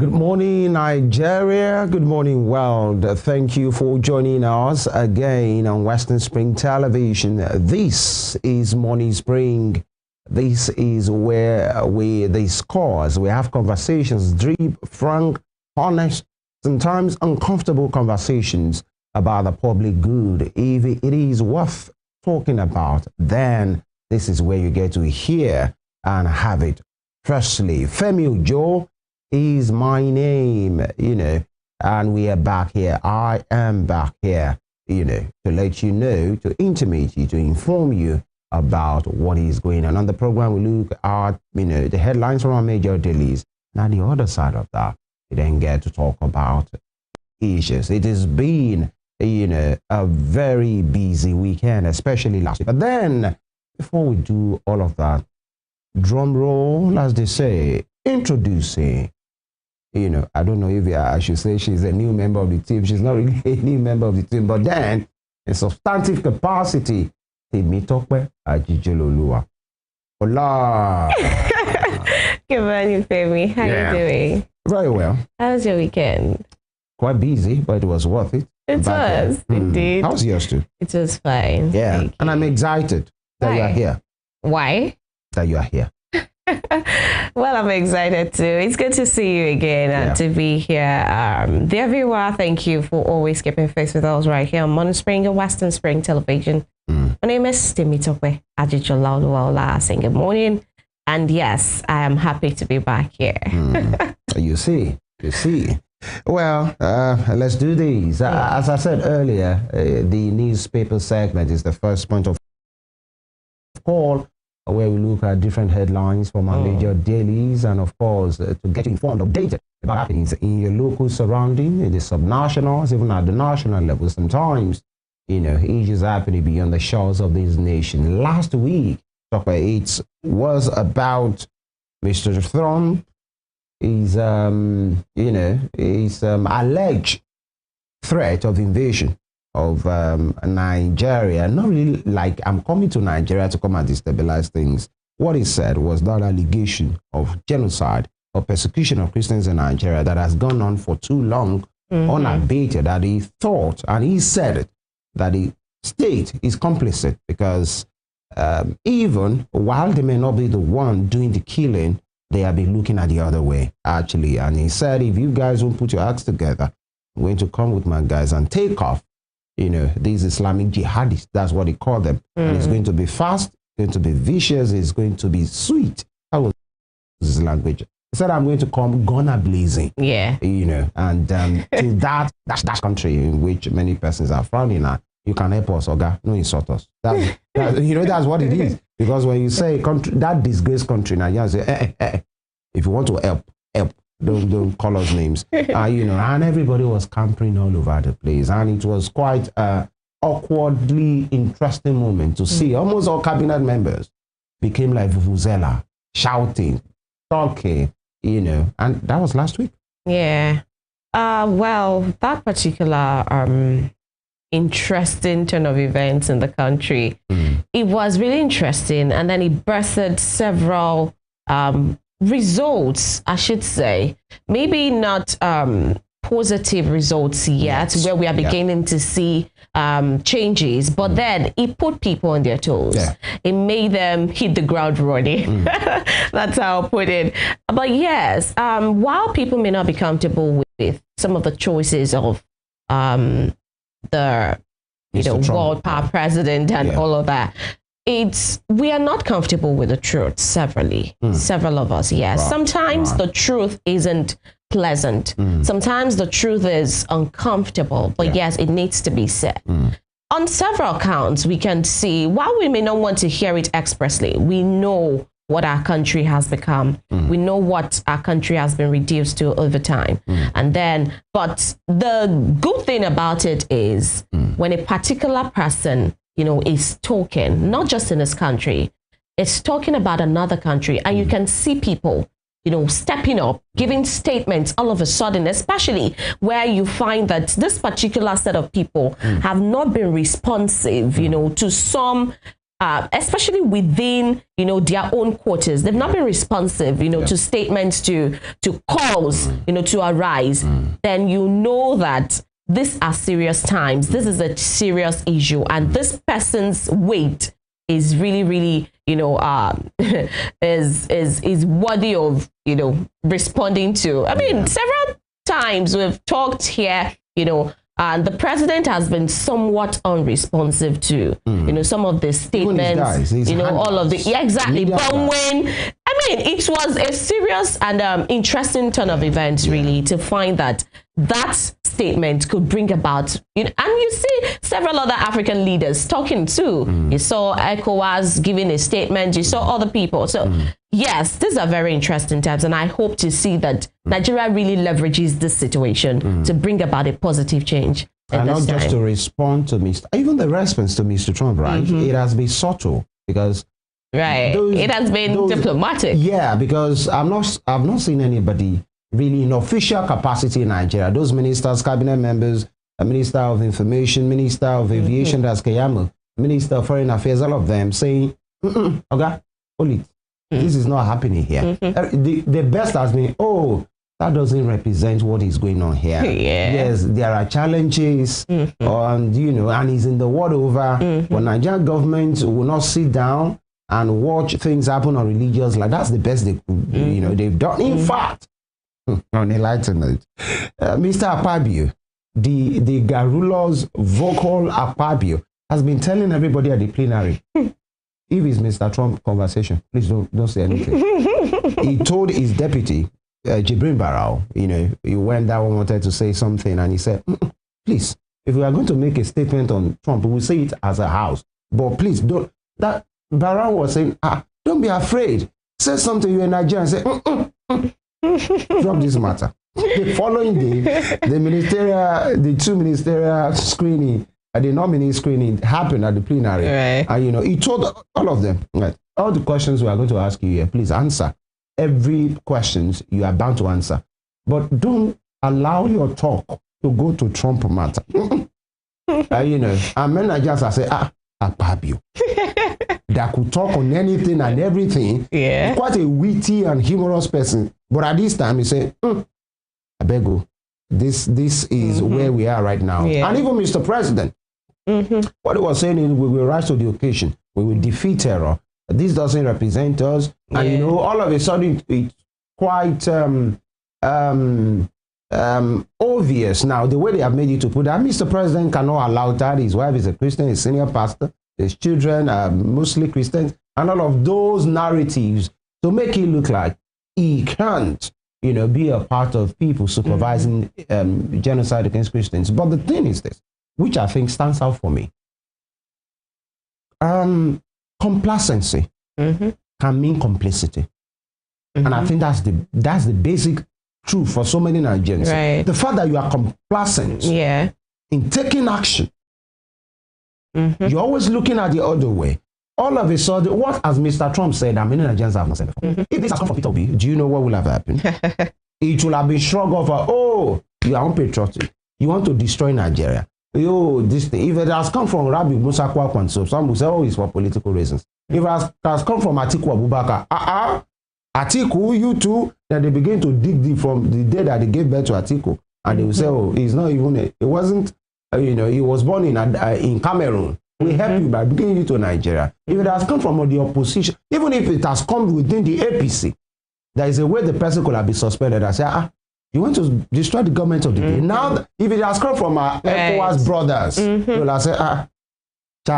Good morning, Nigeria. Good morning, world. Thank you for joining us again on Western Spring Television. This is Morning Spring. This is where we discuss, we have conversations, deep, frank, honest, sometimes uncomfortable conversations about the public good. If it is worth talking about, then this is where you get to hear and have it. Firstly, Femi Ojo is my name, and we are back here. I am back here, to let you know, to intimate you, to inform you about what is going on. On the program, we look at, the headlines from our major dailies. Now, the other side of that, we then get to talk about issues. It has been, a very busy weekend, especially last week. But then, before we do all of that, drum roll, as they say, introducing, I don't know if I should say she's a new member of the team. She's not really a new member of the team, but then in substantive capacity, Temitope Ajijololuwa. Hola. Good morning, Femi. How are you doing? Very well. How was your weekend? Quite busy, but it was worth it. It was, indeed. How was yours too? It was fine. Yeah, and I'm excited that you are here. Why? That you are here. Well, I'm excited too. It's good to see you again and to be here. Dear viewer, thank you for always keeping faith with us right here on Morning Spring and Western Spring Television. My name is Temitope Ajijololuwa, saying good morning. And yes, I am happy to be back here. You see. Well, let's do this. As I said earlier, the newspaper segment is the first point of call, where we look at different headlines from our major dailies, and of course, to get informed, updated about happenings in your local surrounding, in the subnationals, even at the national level. Sometimes, issues happening beyond the shores of this nation. Last week, it was about Mr. Trump, his alleged threat of invasion of Nigeria. Not really like I'm coming to Nigeria to come and destabilize things. What he said was that allegation of genocide or persecution of Christians in Nigeria that has gone on for too long, unabated, that he thought, and he said it, that the state is complicit because even while they may not be the one doing the killing, they have been looking at the other way, actually. And he said, if you guys won't put your acts together, I'm going to come with my guys and take off. These Islamic jihadists, that's what he called them. And it's going to be fast, it's going to be vicious, it's going to be sweet. That was his language. He said, I'm going to come gunner blazing. Yeah. And to that's country in which many persons are frowning at. You can help us, Oga. No, insult us. That's what it is. Because when you say country, that disgraced country, now you say, if you want to help. Don't call us names. And everybody was campering all over the place. And it was quite an awkwardly interesting moment to see. Almost all cabinet members became like vuvuzela, shouting, talking, and that was last week. Yeah. Well, that particular interesting turn of events in the country, it was really interesting. And then it birthed several results, I should say, maybe not positive results yet, where we are beginning to see changes, but then it put people on their toes. It made them hit the ground running. That's how I'll put it. But yes, while people may not be comfortable with some of the choices of the world power president and all of that, we are not comfortable with the truth. Several of us, yes. Sometimes the truth isn't pleasant. Sometimes the truth is uncomfortable, but yes, it needs to be said. On several counts, we can see, while we may not want to hear it expressly, we know what our country has become. We know what our country has been reduced to over time. And then, but the good thing about it is when a particular person, is talking, not just in this country, it's talking about another country, and you can see people, stepping up, giving statements all of a sudden, especially where you find that this particular set of people have not been responsive, to some especially within, their own quarters, they've not been responsive, to statements, to calls, to arise, then you know that these are serious times. This is a serious issue, and this person's weight is really, really, is worthy of, responding to. I mean, several times we've talked here, and the president has been somewhat unresponsive to, some of the statements, all of the, exactly. But when, it was a serious and interesting turn of events, really, to find that statement could bring about, and you see several other African leaders talking too. You saw ECOWAS giving a statement, you saw other people. So yes, these are very interesting times, and I hope to see that Nigeria really leverages this situation to bring about a positive change. And not just to respond to even the response to Mr. Trump, right? It has been subtle because it has been diplomatic. Yeah, because I've not seen anybody really in official capacity in Nigeria. Those ministers, cabinet members, a minister of information, minister of aviation, that's Keyamo, minister of foreign affairs, all of them saying, okay, hold it. This is not happening here. The best has been, that doesn't represent what is going on here. Yes, there are challenges, and and he's in the world over. But Nigerian government will not sit down and watch things happen on religious. Like that's the best they could, they've done. In fact, on enlightenment, Mr. Akpabio, the Garulo's vocal Akpabio has been telling everybody at the plenary, if it's Mr. Trump conversation, please don't say anything. He told his deputy, Jibrin Barao, he went down, wanted to say something, and he said, please, if we are going to make a statement on Trump, we'll say it as a house. But please don't. That Barao was saying, don't be afraid. Say something, you're a Nigerian, say, drop this matter. The following day, the two ministerial screening, the nominee screening happened at the plenary. And he told all of them, all the questions we are going to ask you here, please answer. Every questions you are bound to answer, but don't allow your talk to go to Trump matter. And managers are saying, Akpabio, that could talk on anything and everything. He's quite a witty and humorous person, but at this time he said, I beg you, this is where we are right now. And even Mr. President, what he was saying is, we will rise to the occasion, we will defeat terror. This doesn't represent us, and all of a sudden it's quite obvious now the way they have made it to put that Mr. President cannot allow that. His wife is a Christian, a senior pastor, his children are mostly Christians, and all of those narratives to make it look like he can't, be a part of people supervising genocide against Christians. But the thing is this, which I think stands out for me. Complacency can mean complicity. And I think that's the basic truth for so many Nigerians. The fact that you are complacent in taking action, you're always looking at the other way. All of a sudden, what has Mr. Trump said that many Nigerians have not said before? If this has come from Peter Obi, do you know what will have happened? It will have been shrugged off, you are unpatriotic. You want to destroy Nigeria. This thing. If it has come from Rabbi Musa Kwakwanso, some will say, it's for political reasons. If it has come from Atiku Abubakar, Atiku, you too, then they begin to dig deep from the day that they gave birth to Atiku, and they will say, he's not even, it wasn't, he was born in Cameroon. We help you by bringing you to Nigeria. If it has come from the opposition, even if it has come within the APC, there is a way the person could have been suspended. I say, you want to destroy the government of the day. Now, if it has come from our ECOWAS brothers, you'll have say,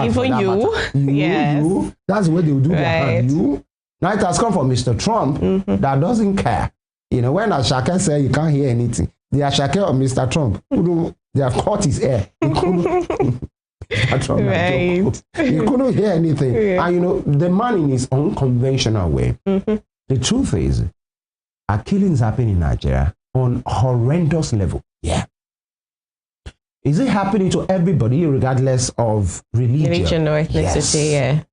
even you. You. That's the way they will do that. You. Now it has come from Mr. Trump that doesn't care. When Ashake said you can't hear anything, the Ashake of Mr. Trump, they have caught his ear. He couldn't hear anything. And the man in his unconventional way. The truth is, killings happen in Nigeria on horrendous level. Is it happening to everybody regardless of religion or ethnicity?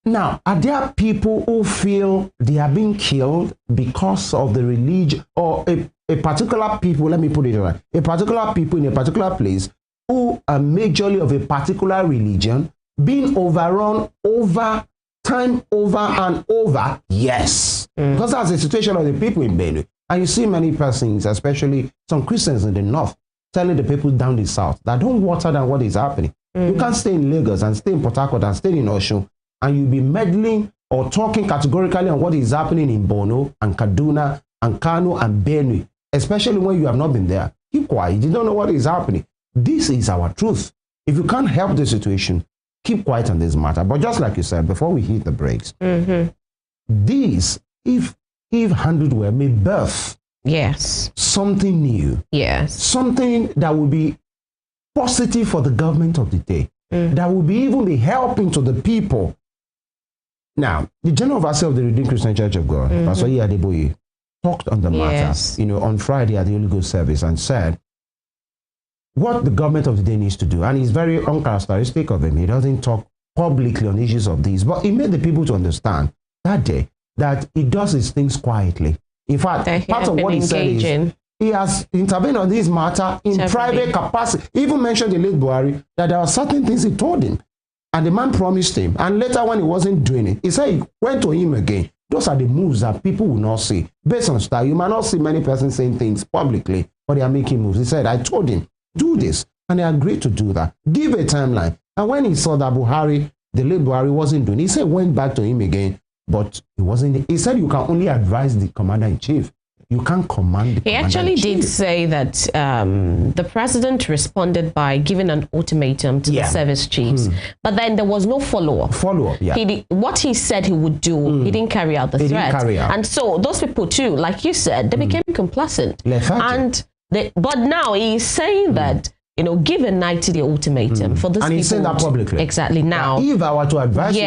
Now, are there people who feel they are being killed because of the religion, or a particular people, let me put it right, a particular people in a particular place who are majorly of a particular religion being overrun over and over? Yes. Because that's the situation of the people in Benue. And you see many persons, especially some Christians in the north, telling the people down the south that don't water than what is happening. You can't stay in Lagos and stay in Port Harcourt and stay in Osun, and you'll be meddling or talking categorically on what is happening in Borno and Kaduna and Kano and Benue, especially when you have not been there. Keep quiet. You don't know what is happening. This is our truth. If you can't help the situation, keep quiet on this matter. But just like you said, before we hit the brakes, this, if handled well, may birth something new. Yes. Something that will be positive for the government of the day. That will be even be helping to the people. Now, the General Overseer of the Redeemed Christian Church of God, Pastor Adeboye, talked on the matter, on Friday at the Holy Ghost service and said what the government of the day needs to do. And it's very uncharacteristic of him. He doesn't talk publicly on issues of these, but he made the people to understand that day that he does his things quietly. In fact, part of what he said is he has intervened on this matter in private capacity. He even mentioned the late Buhari that there are certain things he told him, and the man promised him. And later, when he wasn't doing it, he said he went to him again. Those are the moves that people will not see. Based on style, you might not see many persons saying things publicly, but they are making moves. He said, I told him, do this. And he agreed to do that. Give a timeline. And when he saw that Buhari, the late Buhari, wasn't doing it, he said, went back to him again, but he wasn't. He said, you can only advise the commander-in-chief. You can't command the commander-in-chief. He actually did say that the president responded by giving an ultimatum to the service chiefs, but then there was no follow-up. What he said he would do, he didn't carry out the threat. And so those people too, like you said, they became complacent. But now he's saying that, give a 90-day ultimatum for this. And he's saying that publicly. Exactly. Now, if I were to advise you,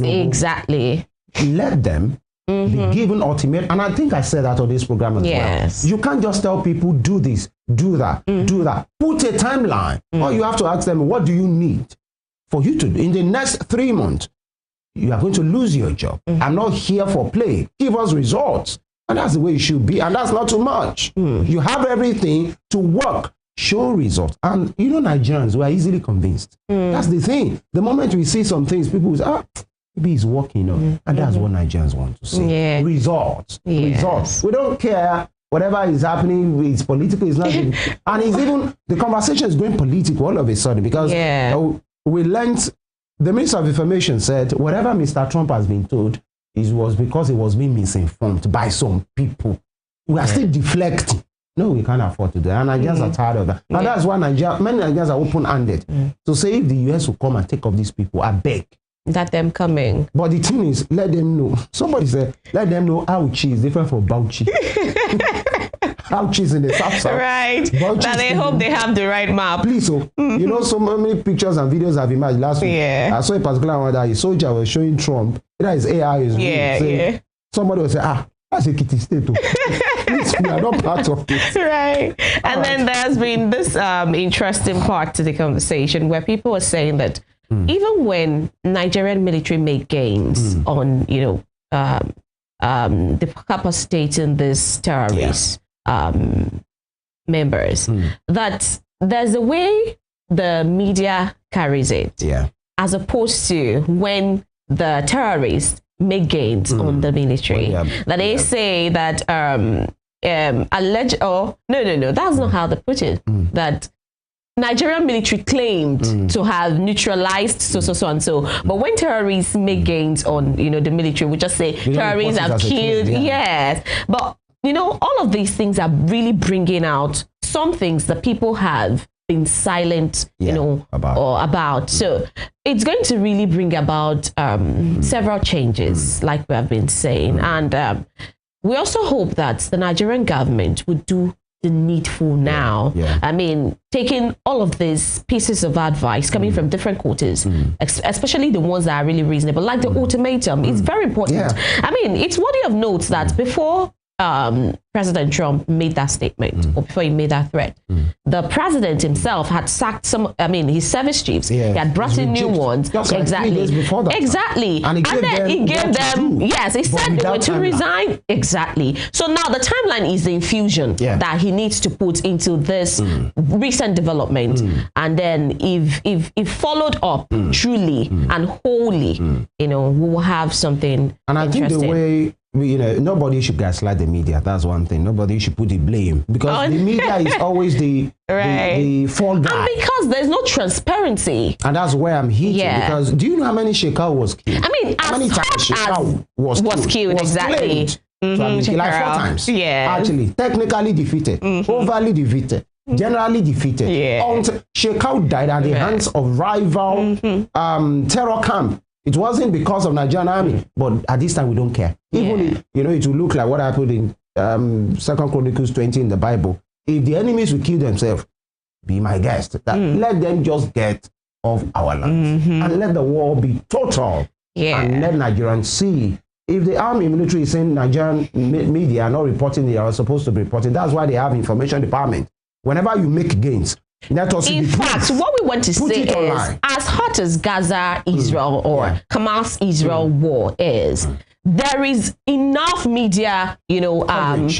exactly. Let them be given ultimate, and I think I said that on this program as well. You can't just tell people do this, do that, do that. Put a timeline. Or you have to ask them, what do you need for you to do in the next 3 months? You are going to lose your job. I'm not here for play. Give us results, and that's the way it should be. And that's not too much. You have everything to work. Show results. And Nigerians, we are easily convinced. That's the thing. The moment we see some things, people will say, maybe he's working, and that's what Nigerians want to see. Results. Results. We don't care whatever is happening. It's political. It's not. And it's even the conversation is going political all of a sudden because we learned. The Minister of Information said whatever Mr. Trump has been told was because he was being misinformed by some people. We are still deflecting. No, we can't afford to do that. And Nigerians are tired of that. And that's why many Nigerians are open-handed to say if the US will come and take off these people, I beg. That them coming. But the thing is, let them know. Somebody said, let them know Auchi is different from Bauchi. Auchi is in the south. Right. Now they hope they have the right map. Please, so so many pictures and videos have emerged last week. I saw a particular one that a soldier was showing Trump. That is AI is saying, somebody will say, that's a kitty state. Please, we are not part of it. Right. And then there's been this interesting part to the conversation where people are saying that even when Nigerian military make gains on, decapitating these terrorist members, that there's a way the media carries it, as opposed to when the terrorists make gains on the military. That they say that that's not how they put it. That Nigerian military claimed to have neutralized so and so, but when terrorists make gains on the military, we just say terrorists have killed. But all of these things are really bringing out some things that people have been silent about. So it's going to really bring about several changes, like we have been saying, and we also hope that the Nigerian government would do the needful now. I mean, taking all of these pieces of advice coming from different quarters, especially the ones that are really reasonable, like the ultimatum, is very important. I mean, it's worthy of note that before President Trump made that statement, or before he made that threat, the president himself had sacked his service chiefs. He had brought in new ones. Exactly. Exactly. And then he gave them, yes, he said they were to resign. Exactly. So now the timeline is the infusion that he needs to put into this recent development. And then if followed up truly and wholly, we will have something And I think the way, nobody should gaslight the media. That's one thing. Nobody should put the blame, because the media is always the fall guy. And because there's no transparency. And that's where I'm hitting. Because do you know how many Shekau was killed? I mean, how many times Shekau was killed? Exactly. Like 4 times. Yeah. Actually, technically defeated, overly defeated, generally defeated. Shekau died at the hands of rival terror camp. It wasn't because of Nigerian army, but at this time we don't care. Even if, it will look like what happened in 2 Chronicles 20 in the Bible. If the enemies will kill themselves, be my guest. Let them just get off our lands and let the war be total. And let Nigerians see. If the army military is saying Nigerian media are not reporting, they are supposed to be reporting. That's why they have information department. Whenever you make gains, let us in fact, what we want to say is, as hot as Gaza, Israel, or Hamas, Israel war is, there is enough media,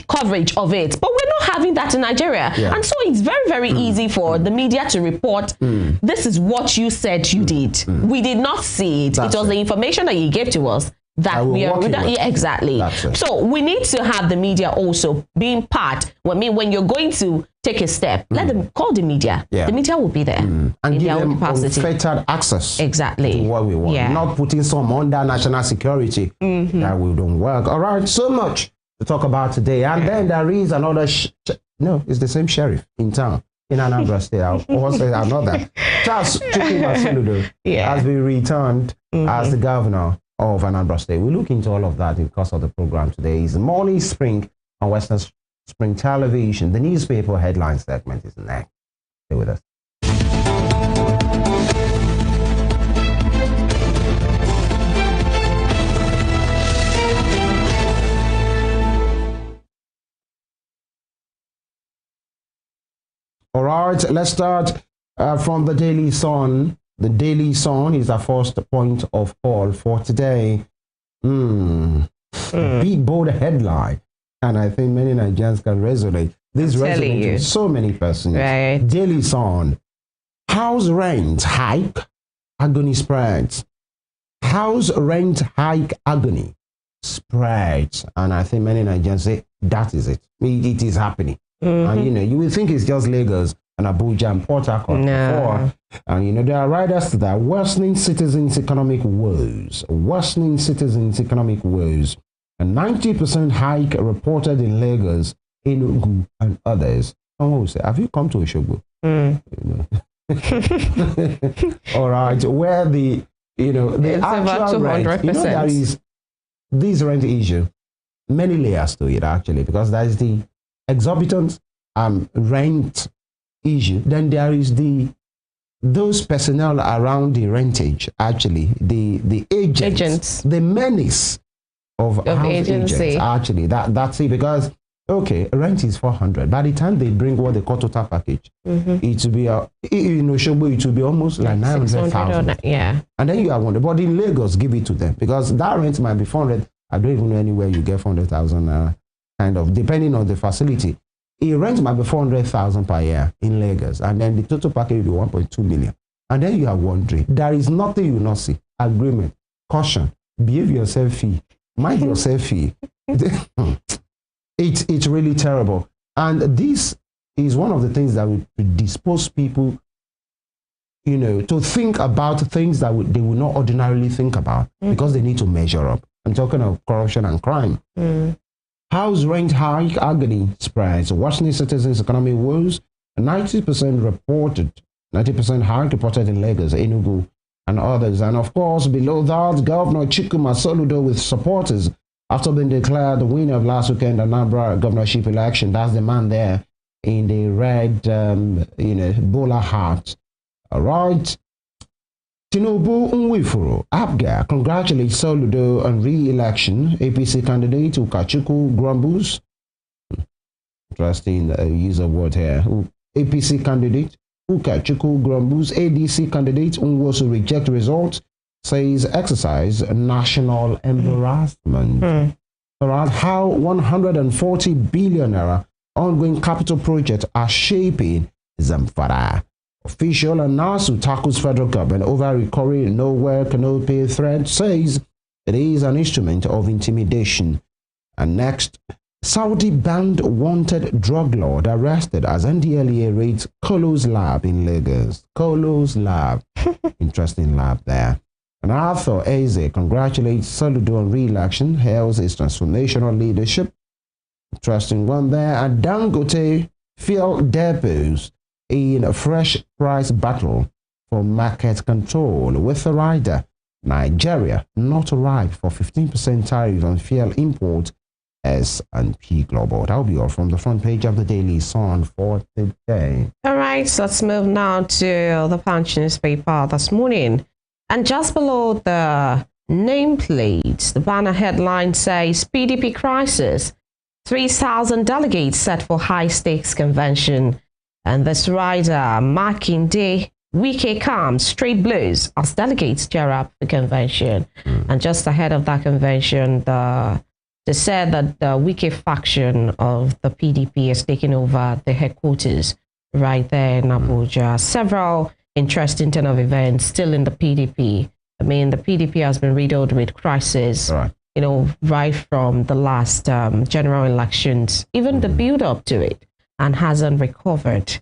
coverage of it, but we're not having that in Nigeria. And so it's very, very easy for the media to report, this is what you said you did. We did not see it. It was the information that you gave to us that we are exactly. So we need to have the media also being part. When you're going to take a step, let them call the media. The media will be there and give them unfettered access. Exactly. To what we want. Not putting some under national security that will don't work. All right, so much to talk about today. And then there is another. It's the same sheriff in town in Anambra State. Also another. Charles Chukwuma has been returned as the governor of Anambra State. We look into all of that in the course of the program today. Is Morning Spring on Western Spring Television. The newspaper headline segment is next. Stay with us. All right, let's start from the Daily Sun. The Daily Sun is our first point of call for today. Big bold headline, and I think many Nigerians can resonate. This resonates with so many persons. Daily Sun: house rent hike, agony spreads. House rent hike, agony spreads, and I think many Nigerians say that is it. It is happening, and you will think it's just Lagos and Abuja and Port Harcourt before. And there are riders to that. Worsening citizens' economic woes. Worsening citizens' economic woes. A 90% hike reported in Lagos, Enugu, and others. Someone will say, have you come to Osogbo? All right, where the actual rent, there is this rent issue. Many layers to it, actually, because that is the exorbitant rent issue. Then there is those personnel around the rentage, actually, the agents, the menace of house agency. Agents, actually, that's it. Because rent is 400. By the time they bring what they call total package, it will be it will be almost like 900,000. And then you are wondering, but in Lagos, give it to them, because that rent might be 400. I don't even know anywhere you get 400,000, kind of, depending on the facility. A rent might be 400,000 per year in Lagos, and then the total package will be 1.2 million. And then you are wondering, there is nothing you will not see. Agreement, caution, behave yourself fee, mind yourself fee. It's really terrible. And this is one of the things that will predispose people, to think about things that they would not ordinarily think about, because they need to measure up. I'm talking of corruption and crime. House rent hike, agony spreads. Worsening citizens' economic woes. 90% hike reported in Lagos, Enugu, and others. And of course, below that, Governor Chukwuma Soludo with supporters after being declared the winner of last weekend Anambra governorship election. That's the man there in the red, bowler hat. All right. Tinubu Nwifuru Abga congratulates Soludo on re-election. APC candidate Ukachukwu grumbles Interesting use of word here. APC candidate Ukachukwu grumbles ADC candidate Unwosu reject results, says exercise national embarrassment. Around how 140 billion naira ongoing capital projects are shaping Zamfara. Official and NASU tackles federal government over recurring nowhere cannot pay threat, says it is an instrument of intimidation. And next, Saudi banned wanted drug lord arrested as NDLEA raids Kolo's lab in Lagos. Kolo's lab. Interesting lab there. And Arthur Eze congratulates Soludo on re-election, hails his transformational leadership. Interesting one there. And Dangote fuel depots in a fresh price battle for market control with the rider. Nigeria not ripe for 15% tariff on fuel import. S&P Global. That'll be all from the front page of the Daily Sun for today. All right, so let's move now to the Punch newspaper this morning. And just below the nameplate, the banner headline says PDP crisis, 3,000 delegates set for high-stakes convention. And this rider, Makinde, Wike comes straight blows as delegates gear up the convention. And just ahead of that convention, they said that the Wike faction of the PDP is taking over the headquarters right there in Abuja. Several interesting turn of events still in the PDP. I mean, the PDP has been riddled with crisis, right from the last general elections, even the build up to it, and hasn't recovered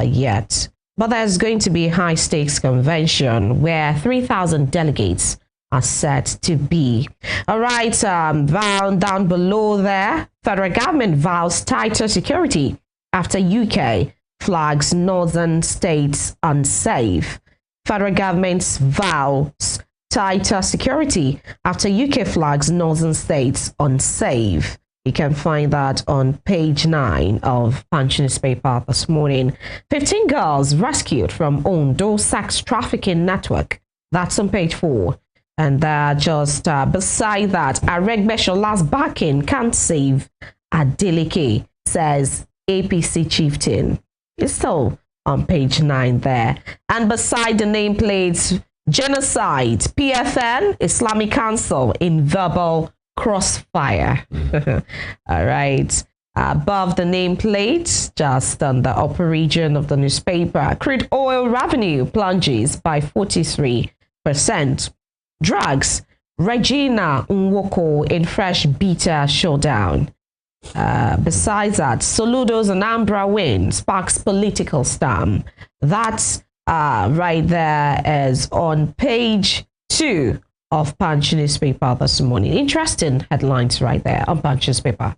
yet. But there's going to be a high stakes convention where 3,000 delegates are set to be. All right, down below there, federal government vows tighter security after UK flags northern states unsafe. Federal government's vows tighter security after UK flags northern states unsafe. You can find that on page 9 of Punch newspaper this morning. 15 girls rescued from Ondo sex trafficking network. That's on page 4. And just beside that, Aregbe's backing can't save Adeleke, says APC chieftain. It's still on page 9 there. And beside the nameplates, genocide, PFN, Islamic Council in verbal crossfire. All right. Above the nameplate, just on the upper region of the newspaper, crude oil revenue plunges by 43%. Drugs, Regina Nwoko in fresh beta showdown. Besides that, Soludo's Anambra win sparks political storm. That's right there is on page 2 of Punch newspaper this morning. Interesting headlines right there on Punch newspaper.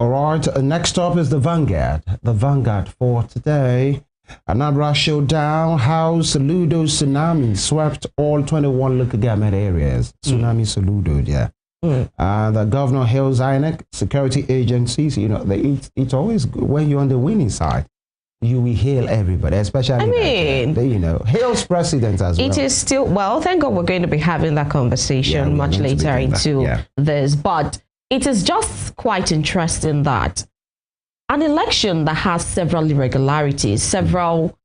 All right, next up is the Vanguard. The Vanguard for today. Anambra showdown, how Soludo tsunami swept all 21 local government areas. Tsunami Soludo, yeah. The governor hails INEC, security agencies. It's always good when you're on the winning side. You will hail everybody, especially hails presidents as well. It is still, well, thank God we're going to be having that conversation much later into this. But it is just quite interesting that an election that has several irregularities, several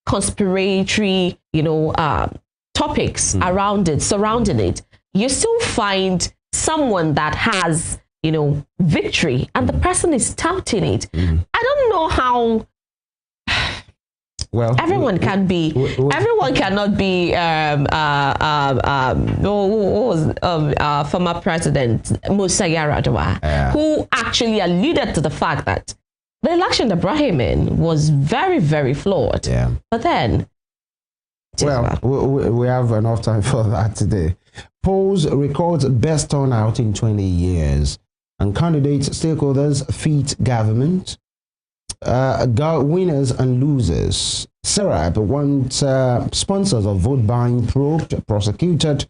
conspiratory, topics around it, surrounding it, you still find someone that has, victory, and the person is touting it. I don't know how. Well, everyone cannot be former president Musa Yar'Adua, who actually alluded to the fact that the election that brought him in was very, very flawed. Yeah. But then, we have enough time for that today. Polls records best turnout in 20 years, and candidates, stakeholders feat government. Winners and losers. Serap wants sponsors of vote buying probed, prosecuted,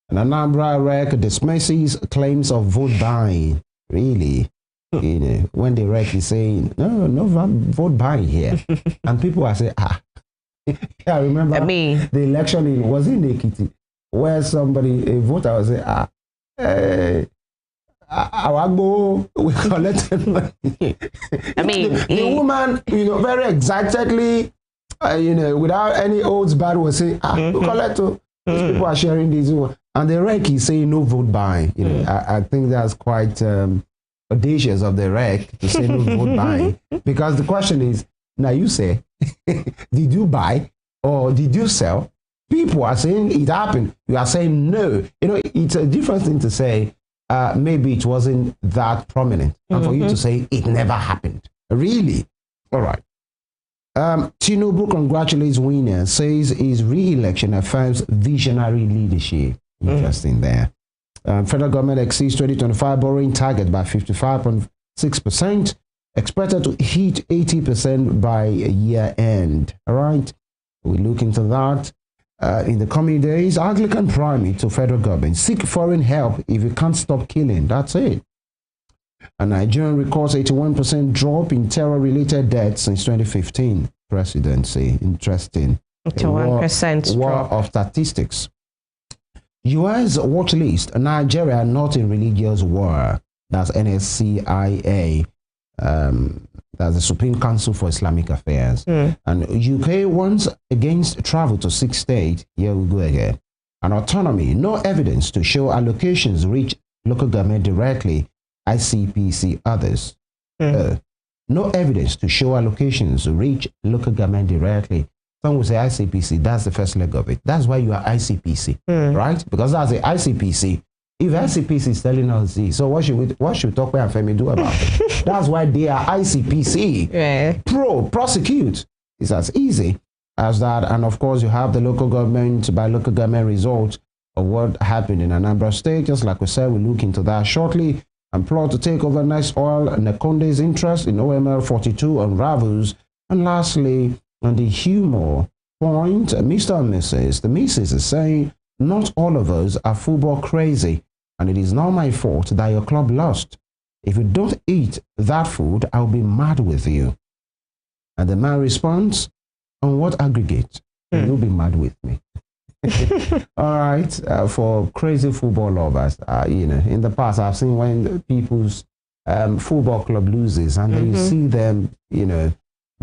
and Anambra Rec dismisses claims of vote buying. Really, when the Rec is saying no vote buying here, and people are saying I remember the election was in Ekiti, where somebody, a voter was saying we collected money. I mean, the woman, very excitedly, without any oaths, bad was saying, we collect. These people are sharing this one. And the REC is saying no vote buying. I think that's quite audacious of the REC to say no vote buying. Because the question is, now you say, did you buy or did you sell? People are saying it happened. You are saying no. It's a different thing to say, maybe it wasn't that prominent. And for you to say it never happened. Really? All right. Tinubu congratulates winner, says his re-election affirms visionary leadership. Interesting there. Federal government exceeds 2025 borrowing target by 55.6%. Expected to hit 80% by year end. All right. We look into that. In the coming days, Anglican primate to federal government. Seek foreign help if you can't stop killing. That's it. A Nigerian records 81% drop in terror-related deaths since 2015 presidency. Interesting. 81% war drop. of statistics. U.S. watch list. Nigeria not in religious war. That's NSCIA. That's the Supreme Council for Islamic Affairs. And UK warns against travel to 6 states. Here we go again. And autonomy. No evidence to show allocations reach local government directly. ICPC others. No evidence to show allocations reach local government directly. Some will say ICPC, that's the first leg of it. That's why you are ICPC, right? Because that's the ICPC. If ICPC is telling us this, so what should Tokwe and Femi do about it? That's why they are ICPC. Prosecute. It's as easy as that. And of course, you have the local government by local government result of what happened in Anambra State. Just like we said, we'll look into that shortly. And plot to take over Nice Oil and Nekonde's interest in OML 42 unravels. And lastly, on the humor point, Mr. and Mrs. The Mrs. is saying, not all of us are football crazy, and it is not my fault that your club lost. If you don't eat that food, I'll be mad with you. And the man responds, on what aggregate? You'll be mad with me. All right, for crazy football lovers, in the past I've seen when people's football club loses and then you see them,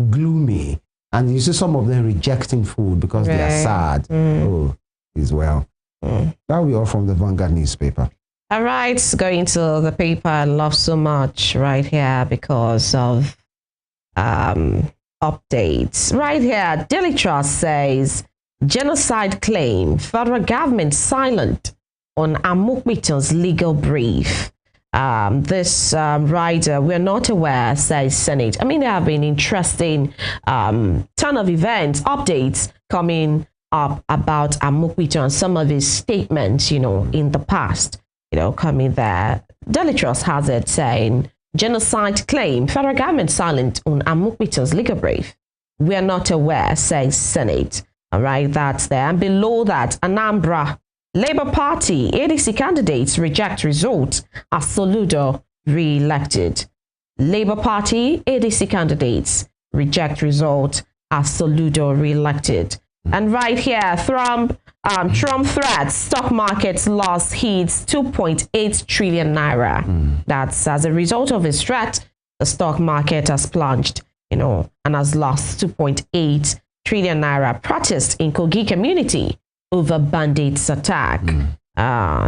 gloomy, and you see some of them rejecting food because they are sad. Oh, as well. That'll be all from the Vanguard newspaper. All right, going to the paper I love so much right here because of updates. Right here, Daily Trust says, genocide claim, federal government silent on Amukmito's legal brief. This writer, we're not aware, says Senate. I mean, there have been interesting ton of events, updates coming up about Amukmito and some of his statements, in the past, coming there. Daily Trust has it saying, genocide claim, federal government silent on Amukmito's legal brief. We're not aware, says Senate. All right, that's there. And below that, Anambra Labour Party ADC candidates reject result as Soludo re-elected. Labour Party ADC candidates reject result as Soludo re-elected. And right here, Trump threats stock market's loss hits 2.8 trillion naira. That's as a result of his threat, the stock market has plunged, and has lost 2.8 trillion naira. Protest in Kogi community over bandits attack.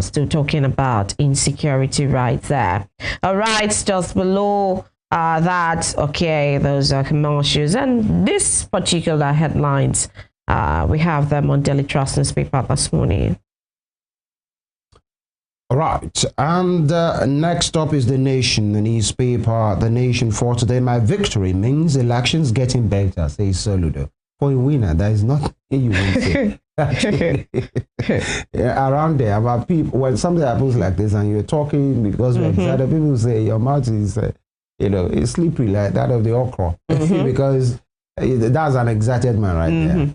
Still talking about insecurity right there. All right, just below that, okay, those are commercials. And this particular headlines, we have them on Daily Trust newspaper this morning. All right, and next up is The Nation, the newspaper. The Nation for today. My victory means elections getting better, says Soludo. For a winner, that is not you will say. Around there about people, when something happens like this and you're talking because we're excited, people say your mouth is it's slippery like that of the okra. Because that's an excited man right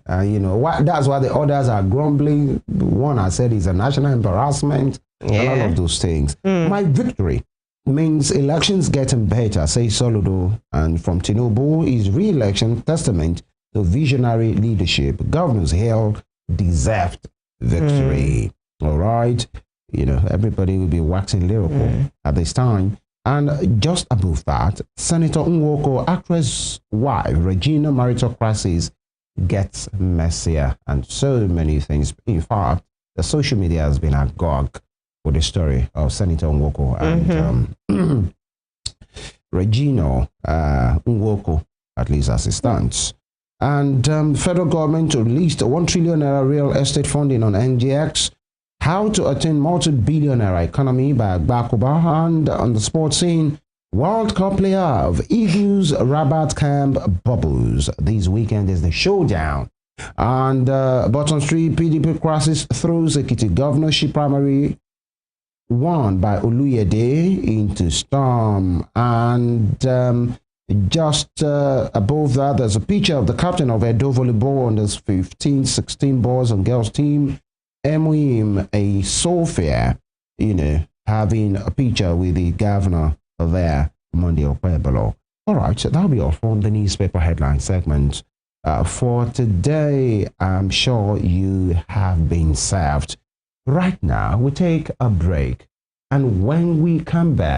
there. That's why the others are grumbling. One I said is a national embarrassment and all of those things. My victory means elections getting better, says Soludo. And from Tinubu is re-election testament to visionary leadership. Governors held deserved victory. All right. everybody will be waxing lyrical at this time. And just above that, Senator Nwoko, actress wife, Regina marital crisis gets messier, and so many things. In fact, the social media has been agog for the story of Senator Nwoko and Regina Nwoko, at least as it stands. And federal government released 1 trillion naira real estate funding on NGX. How to attain multi-billionaire economy by Bakuba. And on the sports scene, World Cup player of Eagles Rabat camp bubbles. This weekend is the showdown. And Bottom Street PDP crisis throws Ekiti governorship primary won by Oluyede into storm. And just above that, there's a picture of the captain of Edo Volleyball on this 15-16 boys and girls team, Emuim a Sophia, having a picture with the governor there, Monday Okpebolo. All right, so that'll be all from the newspaper headline segment. For today, I'm sure you have been served. Right now, we take a break. And when we come back,